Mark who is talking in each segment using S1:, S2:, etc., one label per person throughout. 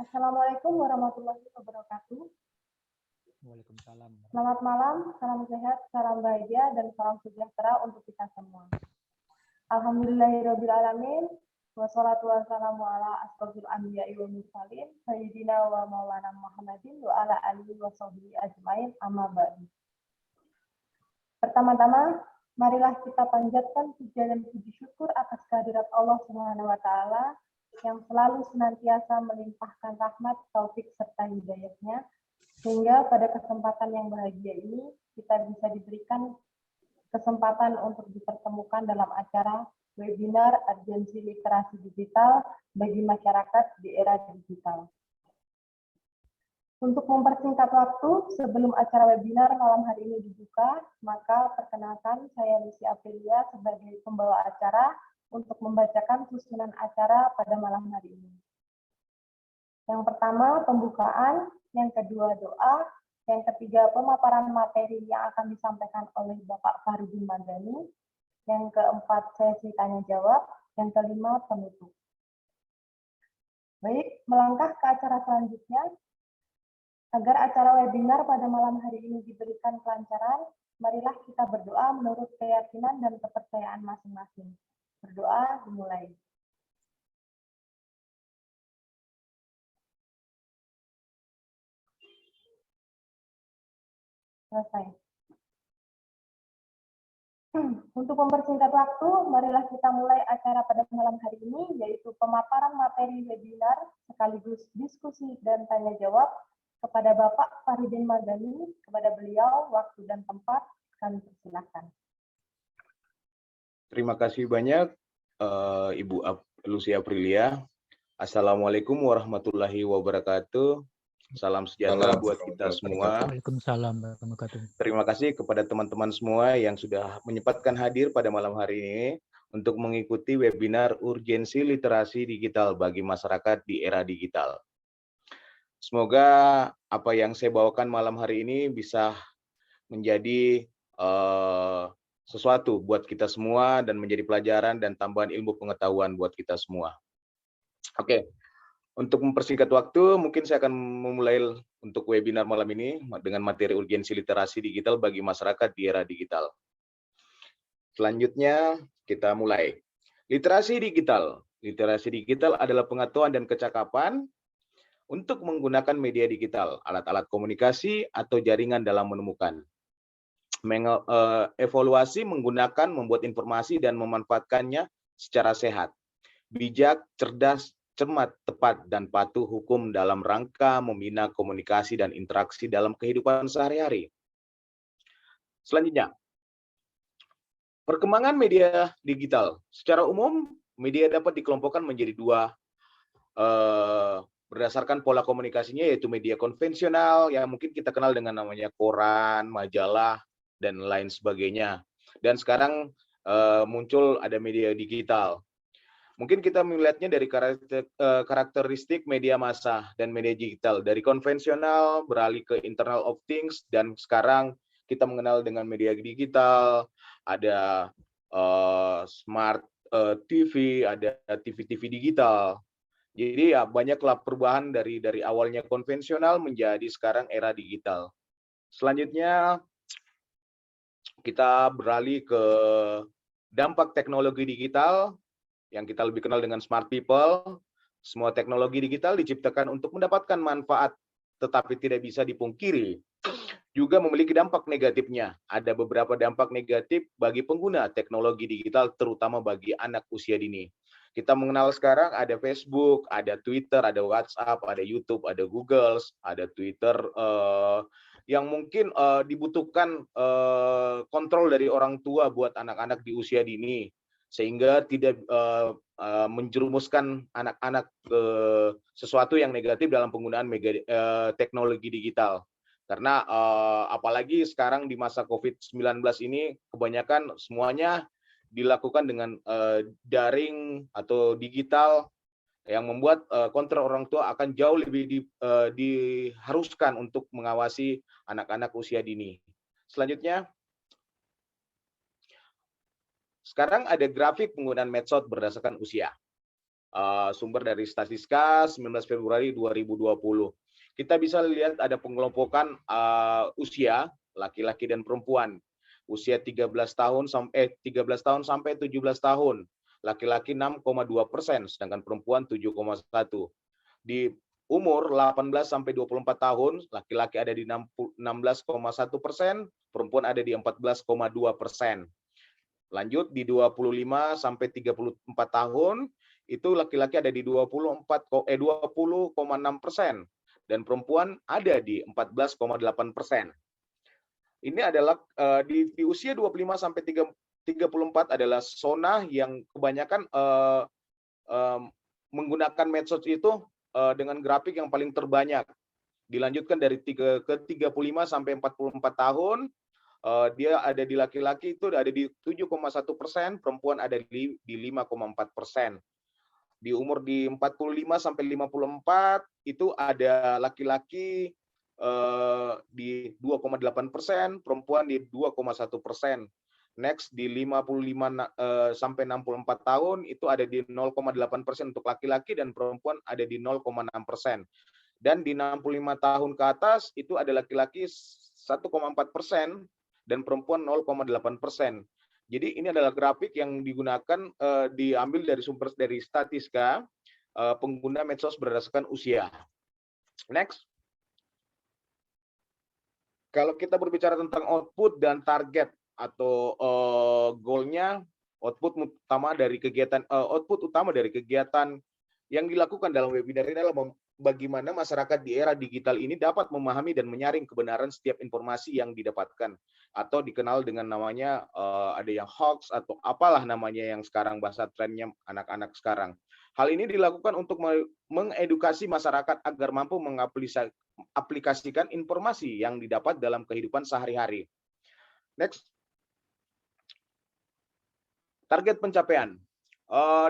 S1: Assalamualaikum warahmatullahi wabarakatuh.
S2: Waalaikumsalam.
S1: Selamat malam, salam sehat, salam bahagia, dan salam sejahtera untuk kita semua. Alhamdulillahirrabbilalamin, wassalatu wassalamu ala asrofil anbiya'i wal mursalin, sayyidina wa maulana Muhammadin wa ala alihi wa sahbihi ajmain, amma ba'du. Pertama-tama, marilah kita panjatkan puja dan puji syukur atas kehadirat Allah Subhanahu wa taala yang selalu senantiasa melimpahkan rahmat, taufik serta hidayahnya, sehingga pada kesempatan yang bahagia ini kita bisa diberikan kesempatan untuk dipertemukan dalam acara webinar urgensi literasi digital bagi masyarakat di era digital. Untuk mempersingkat waktu, sebelum acara webinar malam hari ini dibuka, maka perkenalkan saya Lucy Aprilia sebagai pembawa acara untuk membacakan susunan acara pada malam hari ini. Yang pertama, pembukaan. Yang kedua, doa. Yang ketiga, pemaparan materi yang akan disampaikan oleh Bapak Faridin Madani. Yang keempat, sesi tanya-jawab. Yang kelima, penutup. Baik, melangkah ke acara selanjutnya. Agar acara webinar pada malam hari ini diberikan kelancaran, marilah kita berdoa menurut keyakinan dan kepercayaan masing-masing. Berdoa dimulai. Selesai. Untuk mempersingkat waktu, marilah kita mulai acara pada malam hari ini, yaitu pemaparan materi webinar sekaligus diskusi dan tanya-jawab kepada Bapak Faridin Madani. Kepada beliau, waktu dan tempat kami persilahkan.
S3: Terima kasih banyak, Ibu Lucy Aprilia. Assalamualaikum warahmatullahi wabarakatuh. Salam sejahtera buat kita semua.
S2: Waalaikumsalam warahmatullahi wabarakatuh.
S3: Terima kasih kepada teman-teman semua yang sudah menyempatkan hadir pada malam hari ini untuk mengikuti webinar urgensi literasi digital bagi masyarakat di era digital. Semoga apa yang saya bawakan malam hari ini bisa menjadi sesuatu buat kita semua dan menjadi pelajaran dan tambahan ilmu pengetahuan buat kita semua. Oke, untuk mempersingkat waktu, mungkin saya akan memulai untuk webinar malam ini dengan materi urgensi literasi digital bagi masyarakat di era digital. Selanjutnya, kita mulai. Literasi digital. Literasi digital adalah pengetahuan dan kecakapan untuk menggunakan media digital, alat-alat komunikasi, atau jaringan dalam menemukan, evaluasi, menggunakan, membuat informasi, dan memanfaatkannya secara sehat, bijak, cerdas, cermat, tepat, dan patuh hukum dalam rangka membina komunikasi dan interaksi dalam kehidupan sehari-hari. Selanjutnya, perkembangan media digital. Secara umum, media dapat dikelompokkan menjadi dua, berdasarkan pola komunikasinya, yaitu media konvensional yang mungkin kita kenal dengan namanya koran, majalah, dan lain sebagainya. Dan sekarang muncul ada media digital. Mungkin kita melihatnya dari karakteristik media massa dan media digital. Dari konvensional beralih ke Internet of Things, dan sekarang kita mengenal dengan media digital, ada smart TV, ada TV-TV digital. Jadi ya banyaklah perubahan dari awalnya konvensional menjadi sekarang era digital. Selanjutnya kita beralih ke dampak teknologi digital yang kita lebih kenal dengan smart people. Semua teknologi digital diciptakan untuk mendapatkan manfaat, tetapi tidak bisa dipungkiri juga memiliki dampak negatifnya. Ada beberapa dampak negatif bagi pengguna teknologi digital, terutama bagi anak usia dini. Kita mengenal sekarang ada Facebook, ada Twitter, ada WhatsApp, ada YouTube, ada Google, ada Twitter, yang mungkin dibutuhkan kontrol dari orang tua buat anak-anak di usia dini, sehingga tidak menjerumuskan anak-anak ke sesuatu yang negatif dalam penggunaan teknologi digital. Karena apalagi sekarang di masa COVID-19 ini, kebanyakan semuanya dilakukan dengan daring atau digital, yang membuat kontrol orang tua akan jauh lebih diharuskan untuk mengawasi anak-anak usia dini. Selanjutnya, sekarang ada grafik penggunaan medsos berdasarkan usia. sumber dari Statiska 19 Februari 2020. Kita bisa lihat ada pengelompokan usia laki-laki dan perempuan. Usia 13 tahun sampai 17 tahun. Laki-laki 6,2%, sedangkan perempuan 7,1%. Di umur 18 sampai 24 tahun, laki-laki ada di 16,1%, perempuan ada di 14,2%. Lanjut di 25 sampai 34 tahun, itu laki-laki ada di 20,6% dan perempuan ada di 14,8%. Ini adalah di usia 25 sampai 34 adalah zona yang kebanyakan menggunakan medsos itu dengan grafik yang paling terbanyak. Dilanjutkan dari ke 35 sampai 44 tahun, dia ada di laki-laki itu ada di 7,1%, perempuan ada di 5,4%. Di umur di 45 sampai 54 itu ada laki-laki di 2,8%, perempuan di 2,1%. Next di 55 sampai 64 tahun itu ada di 0,8% untuk laki-laki dan perempuan ada di 0,6%. Dan di 65 tahun ke atas itu ada laki-laki 1,4% dan perempuan 0,8%. Jadi ini adalah grafik yang digunakan diambil dari sumber dari Statiska pengguna medsos berdasarkan usia. Next. Kalau kita berbicara tentang output dan target atau goalnya, output utama dari kegiatan yang dilakukan dalam webinar ini adalah bagaimana masyarakat di era digital ini dapat memahami dan menyaring kebenaran setiap informasi yang didapatkan, atau dikenal dengan namanya ada yang hoax atau apalah namanya yang sekarang bahasa trennya anak-anak sekarang. Hal ini dilakukan untuk mengedukasi masyarakat agar mampu mengaplikasikan informasi yang didapat dalam kehidupan sehari-hari. Next. Target pencapaian.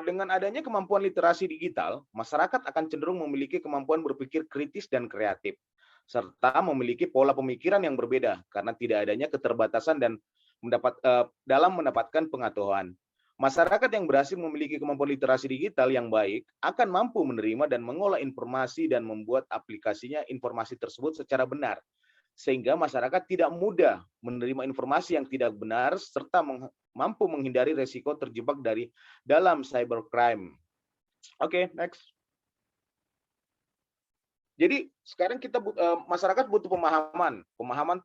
S3: Dengan adanya kemampuan literasi digital, masyarakat akan cenderung memiliki kemampuan berpikir kritis dan kreatif, serta memiliki pola pemikiran yang berbeda karena tidak adanya keterbatasan dan dalam mendapatkan pengetahuan. Masyarakat yang berhasil memiliki kemampuan literasi digital yang baik akan mampu menerima dan mengolah informasi dan membuat aplikasinya informasi tersebut secara benar, sehingga masyarakat tidak mudah menerima informasi yang tidak benar serta mampu menghindari resiko terjebak dalam cybercrime. Oke, next. Jadi sekarang masyarakat butuh pemahaman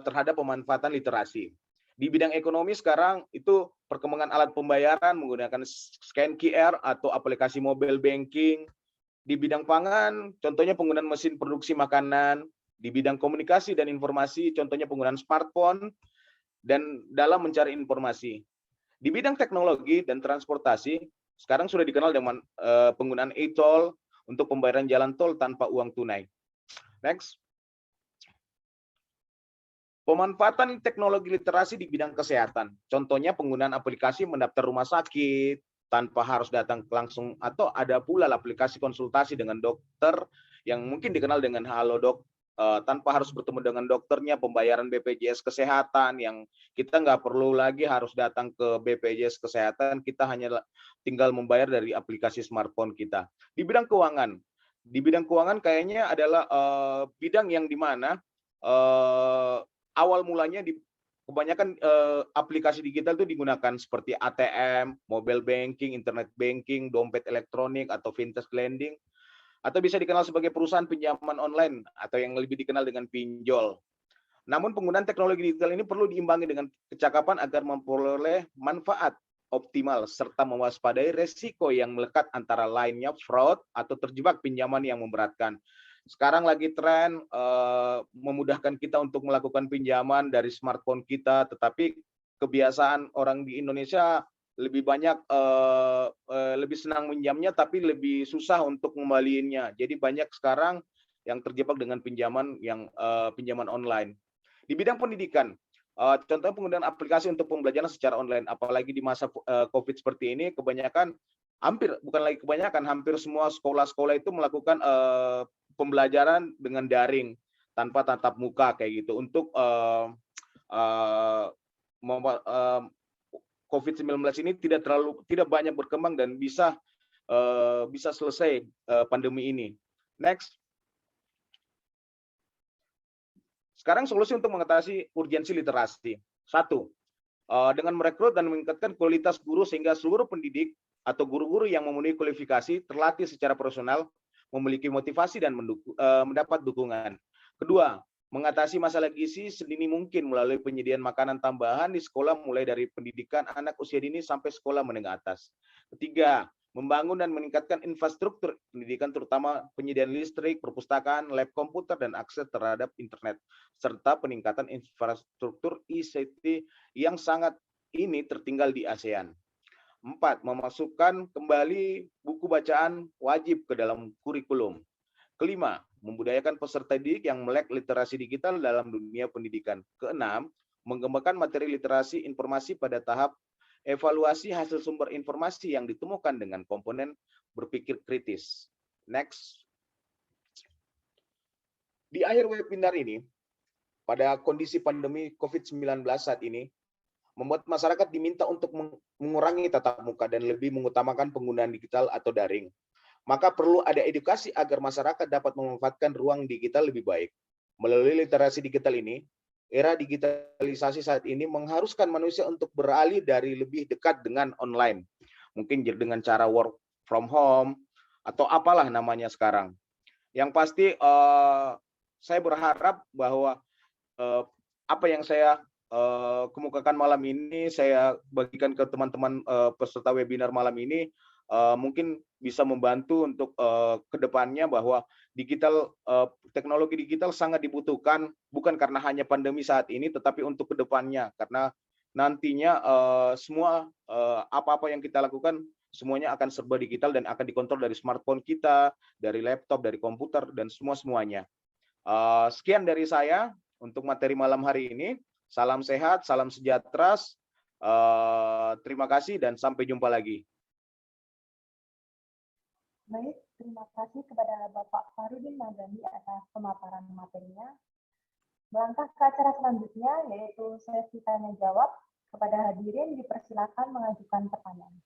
S3: terhadap pemanfaatan literasi. Di bidang ekonomi sekarang itu perkembangan alat pembayaran menggunakan scan QR atau aplikasi mobile banking. Di bidang pangan, contohnya penggunaan mesin produksi makanan. Di bidang komunikasi dan informasi, contohnya penggunaan smartphone dan dalam mencari informasi. Di bidang teknologi dan transportasi, sekarang sudah dikenal dengan penggunaan e-toll untuk pembayaran jalan tol tanpa uang tunai. Next. Pemanfaatan teknologi literasi di bidang kesehatan, contohnya penggunaan aplikasi mendaftar rumah sakit tanpa harus datang langsung, atau ada pula aplikasi konsultasi dengan dokter yang mungkin dikenal dengan Halodoc, tanpa harus bertemu dengan dokternya, pembayaran BPJS Kesehatan yang kita nggak perlu lagi harus datang ke BPJS Kesehatan, kita hanya tinggal membayar dari aplikasi smartphone kita. Di bidang keuangan kayaknya adalah bidang yang dimana awal mulanya kebanyakan aplikasi digital itu digunakan seperti ATM, mobile banking, internet banking, dompet elektronik, atau fintech lending, atau bisa dikenal sebagai perusahaan pinjaman online atau yang lebih dikenal dengan pinjol. Namun penggunaan teknologi digital ini perlu diimbangi dengan kecakapan agar memperoleh manfaat optimal serta mewaspadai resiko yang melekat antara lainnya fraud atau terjebak pinjaman yang memberatkan. Sekarang lagi tren memudahkan kita untuk melakukan pinjaman dari smartphone kita, tetapi kebiasaan orang di Indonesia lebih banyak lebih senang minjamnya tapi lebih susah untuk mengembaliinnya. Jadi banyak sekarang yang terjebak dengan pinjaman online. Di bidang pendidikan, contohnya penggunaan aplikasi untuk pembelajaran secara online, apalagi di masa COVID seperti ini, hampir semua sekolah-sekolah itu melakukan pembelajaran dengan daring tanpa tatap muka kayak gitu untuk COVID-19 ini tidak banyak berkembang dan bisa bisa selesai pandemi ini. Next. Sekarang solusi untuk mengatasi urgensi literasi. 1. Dengan merekrut dan meningkatkan kualitas guru sehingga seluruh pendidik atau guru-guru yang memenuhi kualifikasi terlatih secara profesional, memiliki motivasi dan mendapat dukungan. Kedua, mengatasi masalah gizi sedini mungkin melalui penyediaan makanan tambahan di sekolah mulai dari pendidikan anak usia dini sampai sekolah menengah atas. Ketiga, membangun dan meningkatkan infrastruktur pendidikan terutama penyediaan listrik, perpustakaan, lab komputer, dan akses terhadap internet, serta peningkatan infrastruktur ICT yang sangat ini tertinggal di ASEAN. 4. Memasukkan kembali buku bacaan wajib ke dalam kurikulum. Kelima, membudayakan peserta didik yang melek literasi digital dalam dunia pendidikan. Keenam, mengembangkan materi literasi informasi pada tahap evaluasi hasil sumber informasi yang ditemukan dengan komponen berpikir kritis. Next. Di akhir webinar ini, pada kondisi pandemi COVID-19 saat ini, membuat masyarakat diminta untuk mengurangi tatap muka dan lebih mengutamakan penggunaan digital atau daring. Maka perlu ada edukasi agar masyarakat dapat memanfaatkan ruang digital lebih baik. Melalui literasi digital ini, era digitalisasi saat ini mengharuskan manusia untuk beralih dari lebih dekat dengan online. Mungkin dengan cara work from home, atau apalah namanya sekarang. Yang pasti saya berharap bahwa apa yang saya kemukakan malam ini, saya bagikan ke teman-teman peserta webinar malam ini, mungkin bisa membantu untuk kedepannya bahwa teknologi digital sangat dibutuhkan, bukan karena hanya pandemi saat ini, tetapi untuk kedepannya, karena nantinya semua apa-apa yang kita lakukan semuanya akan serba digital dan akan dikontrol dari smartphone kita, dari laptop, dari komputer, dan semuanya. Sekian dari saya untuk materi malam hari ini. Salam sehat, salam sejahtera. Terima kasih dan sampai jumpa lagi.
S1: Baik, terima kasih kepada Bapak Farudin Madani atas pemaparan materinya. Melangkah ke acara selanjutnya, yaitu sesi tanya jawab. Kepada hadirin dipersilakan mengajukan pertanyaan.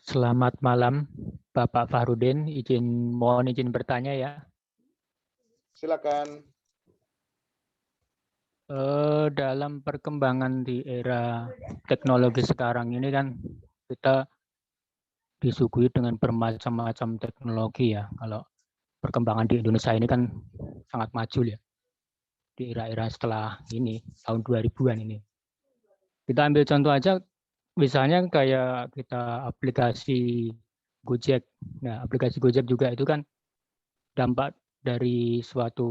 S2: Selamat malam, Bapak Farudin. Mohon izin bertanya ya.
S3: Silakan.
S2: Dalam perkembangan di era teknologi sekarang ini kan kita disuguhi dengan bermacam-macam teknologi ya. Kalau perkembangan di Indonesia ini kan sangat maju ya. Di era-era setelah ini, tahun 2000-an ini. Kita ambil contoh aja, misalnya kayak kita aplikasi Gojek. Nah, aplikasi Gojek juga itu kan dampak dari suatu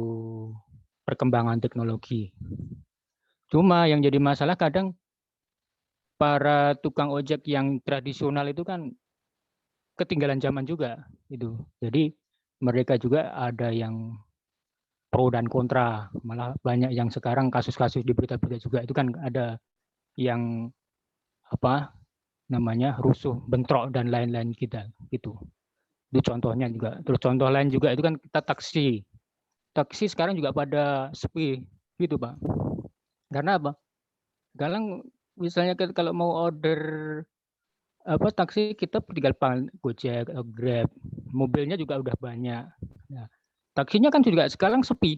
S2: perkembangan teknologi. Cuma yang jadi masalah kadang para tukang ojek yang tradisional itu kan ketinggalan zaman juga itu. Jadi mereka juga ada yang pro dan kontra. Malah banyak yang sekarang kasus-kasus di berita-berita juga itu kan ada yang rusuh, bentrok dan lain-lain kita gitu. Itu contohnya juga. Terus contoh lain juga itu kan kita taksi. Taksi sekarang juga pada sepi gitu, Pak. Karena apa? Kadang misalnya kalau mau order taksi kita tinggal Gojek atau Grab. Mobilnya juga udah banyak. Nah, taksinya kan juga sekarang sepi.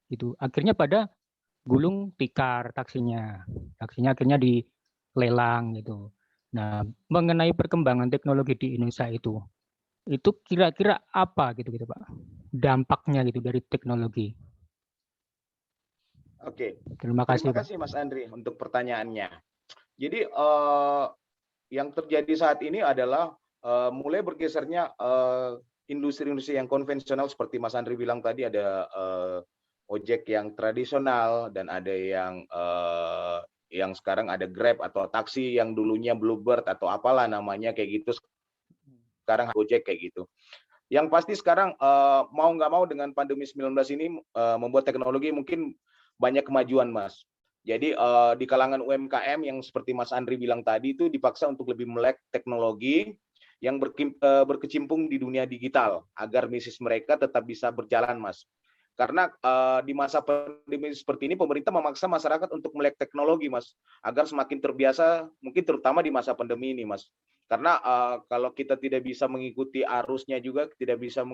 S2: Gitu. Akhirnya pada gulung tikar taksinya. Taksinya akhirnya dilelang gitu. Nah, mengenai perkembangan teknologi di Indonesia itu kira-kira apa gitu Pak? Dampaknya gitu dari teknologi.
S3: Oke.
S2: Terima kasih
S3: Mas Andri untuk pertanyaannya. Jadi yang terjadi saat ini adalah mulai bergesernya industri-industri yang konvensional seperti Mas Andri bilang tadi, ada ojek yang tradisional dan ada yang sekarang ada Grab atau taksi yang dulunya Bluebird atau apalah namanya kayak gitu, sekarang Gojek kayak gitu. Yang pasti sekarang mau nggak mau dengan pandemi 19 ini membuat teknologi mungkin banyak kemajuan, Mas. Jadi di kalangan UMKM yang seperti Mas Andri bilang tadi itu dipaksa untuk lebih melek teknologi yang berkecimpung di dunia digital agar bisnis mereka tetap bisa berjalan, Mas. Karena di masa pandemi seperti ini pemerintah memaksa masyarakat untuk melek teknologi, Mas, agar semakin terbiasa, mungkin terutama di masa pandemi ini, Mas. Karena kalau kita tidak bisa mengikuti arusnya juga, tidak bisa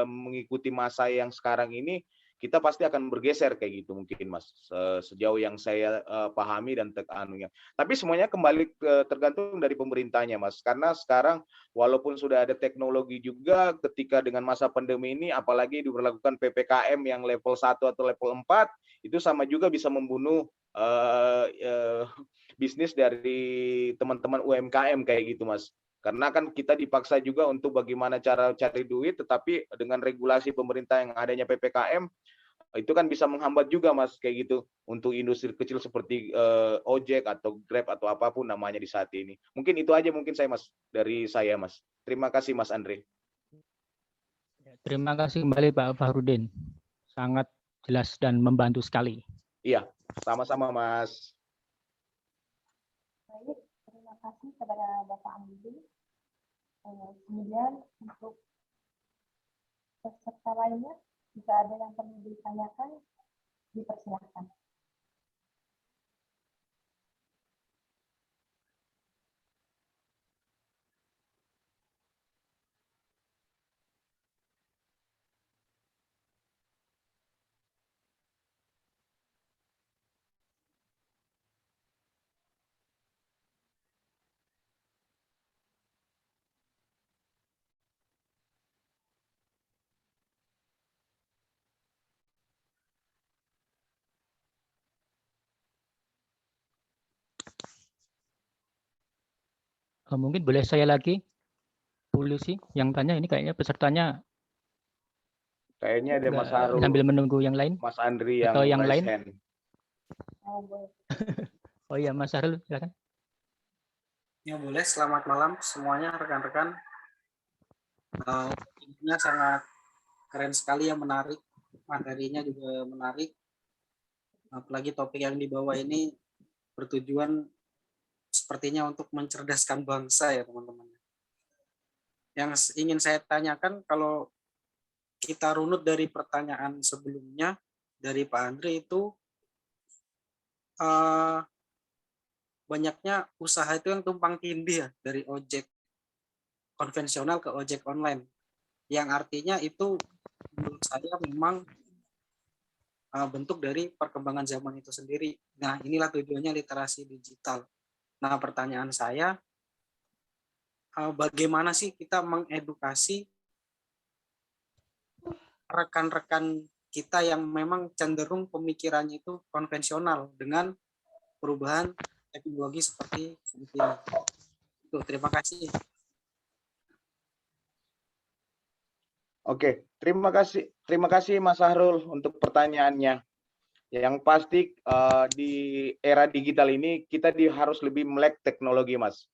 S3: mengikuti masa yang sekarang ini, kita pasti akan bergeser kayak gitu mungkin, Mas, sejauh yang saya pahami dan anunya. Tapi semuanya kembali tergantung dari pemerintahnya, Mas. Karena sekarang walaupun sudah ada teknologi juga, ketika dengan masa pandemi ini, apalagi diberlakukan PPKM yang level 1 atau level 4, itu sama juga bisa membunuh bisnis dari teman-teman UMKM kayak gitu, Mas. Karena kan kita dipaksa juga untuk bagaimana cara cari duit, tetapi dengan regulasi pemerintah yang adanya PPKM, itu kan bisa menghambat juga, Mas, kayak gitu, untuk industri kecil seperti ojek atau Grab atau apapun namanya di saat ini. Mungkin itu aja mungkin Mas, dari saya, Mas. Terima kasih, Mas Andre.
S2: Terima kasih kembali Pak Fahrudin. Sangat jelas dan membantu sekali.
S3: Iya, sama-sama, Mas.
S1: Baik, terima kasih kepada Bapak Andi. Kemudian untuk peserta lainnya, jika ada yang perlu ditanyakan, dipersilahkan.
S2: Mungkin boleh saya lagi, Bu Lucy, yang tanya ini kayaknya pesertanya
S3: Kayaknya ada Mas Harul,
S2: sambil menunggu yang lain.
S3: Mas Andri yang
S2: atau yang
S3: raise
S2: lain.
S3: hand.
S2: Oh iya, Mas Harul, silakan.
S4: Ya boleh, selamat malam semuanya rekan-rekan. Ini sangat keren sekali, yang menarik, materinya juga menarik. Apalagi topik yang dibawa ini bertujuan sepertinya untuk mencerdaskan bangsa ya teman-teman. Yang ingin saya tanyakan, kalau kita runut dari pertanyaan sebelumnya dari Pak Andre itu, banyaknya usaha itu yang tumpang tindih ya, dari ojek konvensional ke ojek online, yang artinya itu menurut saya memang bentuk dari perkembangan zaman itu sendiri. Nah, inilah tujuannya literasi digital. Nah, pertanyaan saya, bagaimana sih kita mengedukasi rekan-rekan kita yang memang cenderung pemikirannya itu konvensional dengan perubahan teknologi seperti ini. Tuh, terima kasih.
S3: Oke, terima kasih Mas Sahrul untuk pertanyaannya. Yang pasti di era digital ini kita harus lebih melek teknologi, Mas.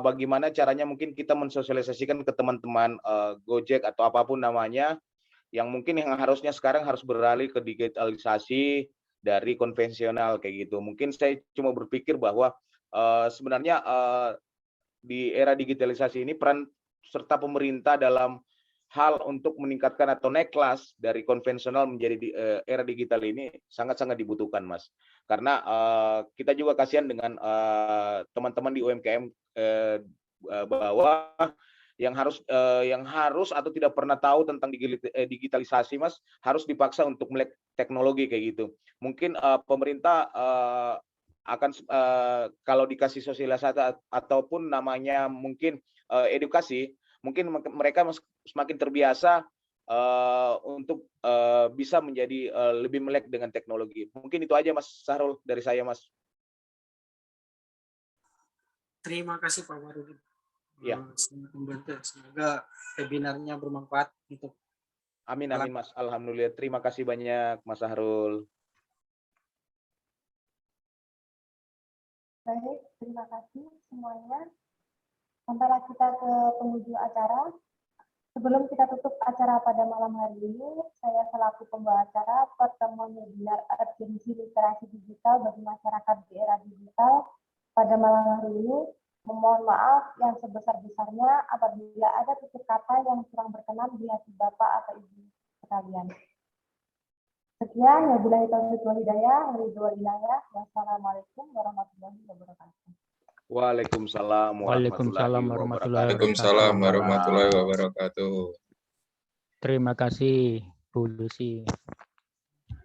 S3: Bagaimana caranya mungkin kita mensosialisasikan ke teman-teman Gojek atau apapun namanya, yang mungkin yang harusnya sekarang harus beralih ke digitalisasi dari konvensional kayak gitu. Mungkin saya cuma berpikir bahwa sebenarnya di era digitalisasi ini peran serta pemerintah dalam hal untuk meningkatkan atau naik kelas dari konvensional menjadi era digital ini sangat-sangat dibutuhkan, Mas. Karena kita juga kasihan dengan teman-teman di UMKM bahwa yang harus atau tidak pernah tahu tentang digitalisasi, Mas, harus dipaksa untuk melek teknologi kayak gitu. Mungkin pemerintah akan kalau dikasih sosialisasi ataupun namanya mungkin edukasi, mungkin mereka semakin terbiasa untuk bisa menjadi lebih melek dengan teknologi. Mungkin itu aja Mas Sahrul dari saya, Mas.
S4: Terima kasih Pak Warudin.
S3: Ya.
S4: Sangat membantu. Semoga webinarnya bermanfaat untuk.
S3: Amin, amin Mas. Alhamdulillah. Terima kasih banyak Mas Sahrul.
S1: Baik, terima kasih semuanya. Sampailah kita ke penghujung acara. Sebelum kita tutup acara pada malam hari ini, saya selaku pembawa acara pertemuan webinar urgensi literasi digital bagi masyarakat di era digital pada malam hari ini, memohon maaf yang sebesar-besarnya apabila ada tutur kata yang kurang berkenan di hati Bapak atau Ibu sekalian. Sekian, wabillahi taufiq wal hidayah, ridho wal inayah. Wassalamualaikum warahmatullahi wabarakatuh.
S3: Waalaikumsalam
S2: Waalaikumsalam warahmatullahi
S5: Waalaikumsalam
S2: wabarakatuh.
S5: warahmatullahi wabarakatuh.
S2: Terima kasih Bu Lucy.